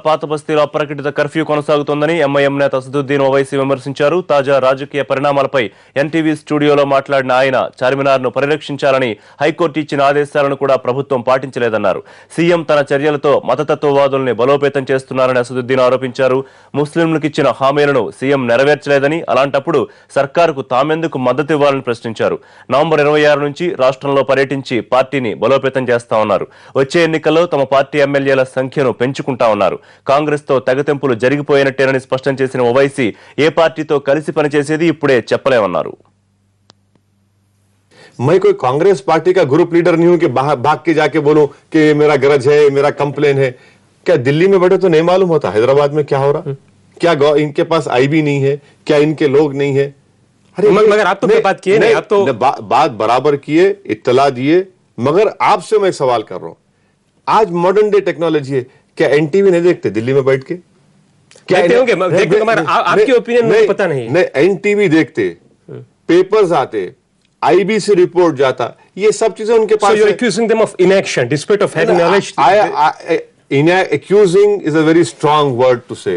పాత బస్తీలో అప్రకటిత కర్ఫ్యూ కొనసాగుతోందని ఎంఐఎం నేత అసదుద్దీన్ ఓవైసీ విమర్శించారు. తాజా రాజకీయ పరిణామాలపై ఎన్టీవీ స్టూడియోలో మాట్లాడిన ఆయన చార్మినార్ను పరిరక్షించాలని హైకోర్టు ఇచ్చిన ఆదేశాలను కూడా ప్రభుత్వం పాటించలేదన్నారు. సీఎం తన చర్యలతో మతతత్వవాదుల్ని బలోపేతం చేస్తున్నారని అసదుద్దీన్ ఆరోపించారు. ముస్లింలకు ఇచ్చిన హామీలను సీఎం నెరవేర్చలేదని, అలాంటప్పుడు సర్కారుకు తామెందుకు మద్దతు ఇవ్వాలని ప్రశ్నించారు. నవంబర్ 26 నుంచి రాష్ట్రంలో పర్యటించి పార్టీని బలోపేతం చేస్తామన్నారు. వచ్చే ఎన్నికల్లో తమ పార్టీ ఎమ్మెల్యేల సంఖ్యను పెంచుకుంటామన్నారు. కాంగ్రెస్ తో తెగతెంపులు జరిగిపోయినట్టేనని స్పష్టం చేసిన ఓవైసీ ఏ పార్టీతో కలిసి పనిచేసేది ఇప్పుడే చెప్పలేమన్నారు. मैं कोई कांग्रेस पार्टी का ग्रुप लीडर नहीं हूं कि भाग के जाके बोलूं कि मेरा गरज है, मेरा कंप्लेन है. क्या दिल्ली में बैठे तो नहीं मालूम होता हैदराबाद में क्या हो रहा? क्या इनके पास आईबी नहीं है? क्या इनके लोग नहीं है? अरे मगर आप तो बात किए नहीं, आप तो बात बराबर किए, इत्तला दिए. मगर आपसे मैं एक सवाल कर रहा हूं, आज मॉडर्न डे टेक्नोलॉजी है, क्या एनटीवी नहीं देखते दिल्ली में बैठ के? क्या होंगे? आपकी ओपिनियन मुझे पता नहीं. एनटीवी देखते, पेपर्स आते, आईबी से रिपोर्ट जाता, ये सब चीजें उनके पास. So you're accusing them of inaction despite of having knowledge. Accusing is a very strong word to say,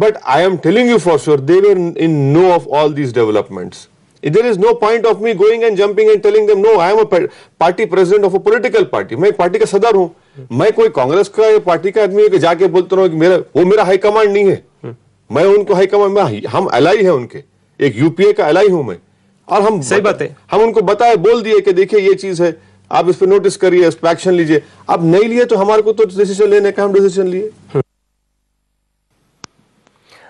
but I am telling you for sure they were in know of all these developments. There is no point of me going and jumping and telling them no, I am a party president of a political party. मैं एक party का सदर हूं. मैं कोई कांग्रेस का party का आदमी है जाके बोलता हूं कि मेरा हाई कमांड नहीं है. मैं उनको हाई कमांड, हम एलाई है उनके, एक यूपीए का एलाई हूं मैं. और हम सही बात है, हम उनको बताए, बोल दिए कि देखिए ये चीज है, आप इस पर नोटिस करिए, इस पर एक्शन लीजिए. अब नहीं लिए तो हमारे को तो डिसीजन लेने का, हम डिसीजन लिए.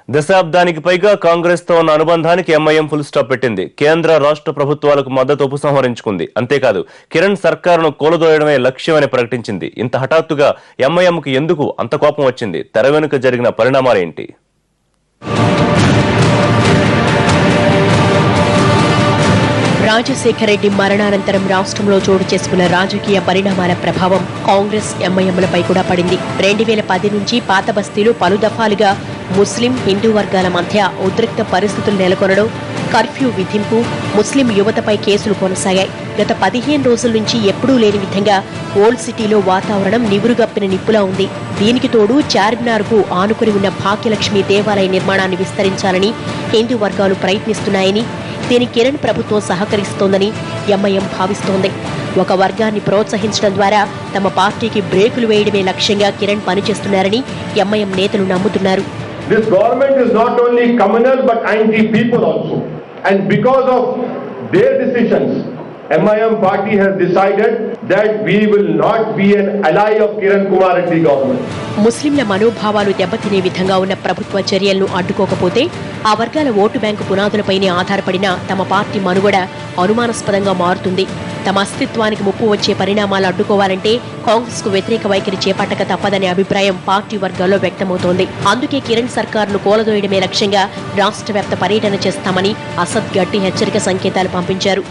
దశాబ్దానికి పైగా కాంగ్రెస్ తో ఉన్న అనుబంధానికి ఎంఐఎం ఫుల్ స్టాప్ పెట్టింది. కేంద్ర రాష్ట్ర ప్రభుత్వాలకు మద్దతు ఉపసంహరించుకుంది. అంతేకాదు కిరణ్ సర్కారును కూలదోయడమే లక్ష్యమని ప్రకటించింది. ఇంత హఠాత్తుగా ఎంఐఎంకు ఎందుకు అంత కోపం వచ్చింది? తెర వెనుక జరిగిన పరిణామాలేంటి? రాజశేఖర రెడ్డి మరణానంతరం రాష్ట్రంలో చోటు చేసుకున్న రాజకీయ పరిణామాల ప్రభావం కాంగ్రెస్ ఎంఐఎంలపై కూడా పడింది. 2010 నుంచి పాత బస్తీలో పలు దఫాలుగా ముస్లిం హిందూ వర్గాల మధ్య ఉద్రిక్త పరిస్థితులు నెలకొనడం, కర్ఫ్యూ విధింపు, ముస్లిం యువతపై కేసులు కొనసాగాయి. గత 15 రోజుల నుంచి ఎప్పుడూ లేని విధంగా ఓల్డ్ సిటీలో వాతావరణం నివురుగప్పిన నిప్పులా ఉంది. దీనికి తోడు చార్మినార్కు ఆనుకుని ఉన్న భాగ్యలక్ష్మి దేవాలయ నిర్మాణాన్ని విస్తరించాలని హిందూ వర్గాలు ప్రయత్నిస్తున్నాయని, దీనికి కిరణ్ ప్రభుత్వం సహకరిస్తోందని ఎంఐఎం భావిస్తోంది. ఒక వర్గాన్ని ప్రోత్సహించడం ద్వారా తమ పార్టీకి బ్రేకులు వేయడమే లక్ష్యంగా కిరణ్ పనిచేస్తున్నారని ఎంఐఎం నేతలు నమ్ముతున్నారు. This government is not only communal but anti-people also. And because of their decisions, MIM party has decided that we will not be an ally of Kiran Kumar Reddy government. ముస్లింల మనోభావాలు దెబ్బతినే విధంగా ఉన్న ప్రభుత్వ చర్యలను అడ్డుకోకపోతే ఆ వర్గాల ఓటు బ్యాంకు పునాదులపైనే ఆధారపడిన తమ పార్టీ మనుగడ అనుమానాస్పదంగా మారుతుంది. తమ అస్తిత్వానికి ముప్పు వచ్చే పరిణామాలు అడ్డుకోవాలంటే కాంగ్రెస్ కు వ్యతిరేక వైఖరి చేపట్టక తప్పదనే అభిప్రాయం పార్టీ వర్గాల్లో వ్యక్తమవుతోంది. అందుకే కిరణ్ సర్కారును కూలదోయడమే లక్ష్యంగా రాష్ట్ర వ్యాప్త పర్యటన చేస్తామని అసద్ గట్టి హెచ్చరిక సంకేతాలు పంపించారు.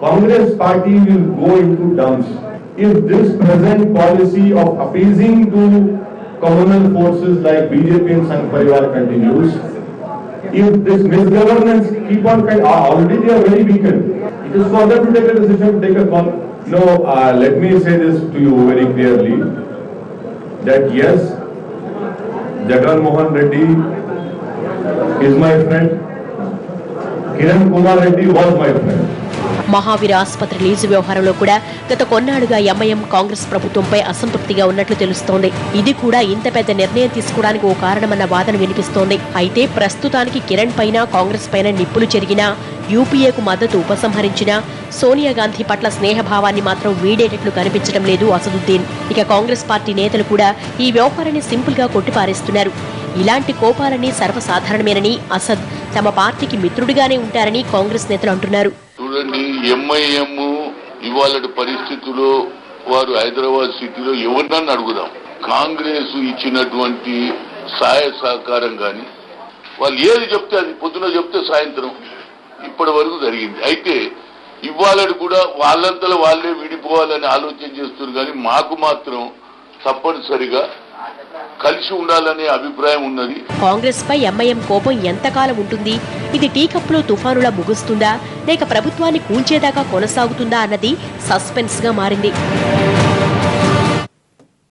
Congress party will go into dumps if this present policy of appeasing to communal forces like BJP and Sangh Parivar continues. If this misgovernance keep on, already they are very weakened. It is for them to take a decision, take a call. No, let me say this to you very clearly, that yes, Jagan Mohan Reddy is my friend. Kiran Kumar Reddy was my friend. Mahavir ఆసుపత్రి lease వ్యవహారంలో కూడా గత కొన్నాళ్లుగా MIM Congress ప్రభుత్వంపై అసంతృప్తిగా ఉన్నట్లు తెలుస్తోంది. ఇది కూడా ఇంత పెద్ద నిర్ణయం తీసుకోవడానికి ఓ కారణమన్న వాదన వినిపిస్తోంది. అయితే ప్రస్తుతానికి కిరణ్ పైన కాంగ్రెస్ పైన నిప్పులు చెరిగినా, యూపీఏకు మద్దతు ఉపసంహరించినా సోనియా గాంధీ పట్ల స్నేహభావాన్ని మాత్రం వీడేటట్లు కనిపించడం లేదు అసదుద్దీన్. ఇక కాంగ్రెస్ పార్టీ నేతలు కూడా ఈ వ్యవహారాన్ని సింపుల్ గా కొట్టిపారేస్తున్నారు. ఇలాంటి కోపాలన్నీ సర్వసాధారణమేనని, అసద్ తమ పార్టీకి మిత్రుడిగానే ఉంటారని కాంగ్రెస్ నేతలు అంటున్నారు. చూడండి, ఎంఐఎం ఇవాళ పరిస్థితుల్లో వారు హైదరాబాద్ సిటీలో ఎవరినన్నా అడుగుదాం, కాంగ్రెస్ ఇచ్చినటువంటి సహాయ సహకారం కానీ వాళ్ళు ఏది చెప్తే అది పొద్దున చెప్తే సాయంత్రం ఇప్పటి వరకు జరిగింది. అయితే ఇవాళ కూడా వాళ్ళంతలో వాళ్ళే విడిపోవాలని ఆలోచన చేస్తున్నారు. కానీ మాకు మాత్రం తప్పనిసరిగా కలిసి ఉండాలనే అభిప్రాయం ఉన్నది. కాంగ్రెస్ పై ఎంఐఎం కోపం ఎంతకాలం ఉంటుంది? ఇది టీ కప్పులో తుఫానులా ముగుస్తుందా లేక ప్రభుత్వాన్ని కూల్చేదాకా కొనసాగుతుందా అన్నది సస్పెన్స్ గా మారింది.